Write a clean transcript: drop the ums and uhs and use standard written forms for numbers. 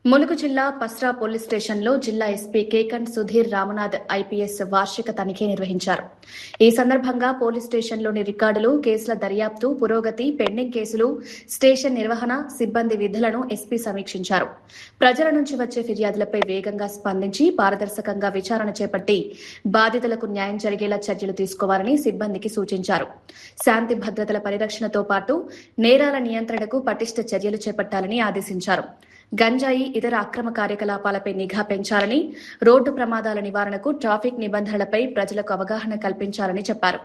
ములుగు జిల్లా PSARA police స్టేషన్లో జిల్లా ఎస్పీ కేకన్ సుధీర్ రామనాథ్ ఐపీఎస్ వార్షిక తనిఖీ నిర్వహించారు. ఈ సందర్భంగా పోలీస్ స్టేషన్లోని రికార్డులు, కేసుల దర్యాప్తు పురోగతి, పెండింగ్ కేసులు, స్టేషన్ నిర్వహణ, సిబ్బంది విధులను ఎస్పీ సమీక్షించారు. ప్రజల నుంచి వచ్చే ఫిర్యాదులపై వేగంగా స్పందించి పారదర్శకంగా విచారణ చేపట్టి బాధితులకు న్యాయం జరిగేలా చర్యలు తీసుకోవాలని సిబ్బందికి సూచించారు. శాంతి భద్రతల పరిరక్షణతో పాటు నేరాల నియంత్రణకు పటిష్ట చర్యలు చేపట్టాలని ఆదేశించారు. గంజాయి, ఇతర అక్రమ కార్యకలాపాలపై నిఘా పెంచాలని, రోడ్డు ప్రమాదాల నివారణకు ట్రాఫిక్ నిబంధనలపై ప్రజలకు అవగాహన కల్పించాలని చెప్పారు.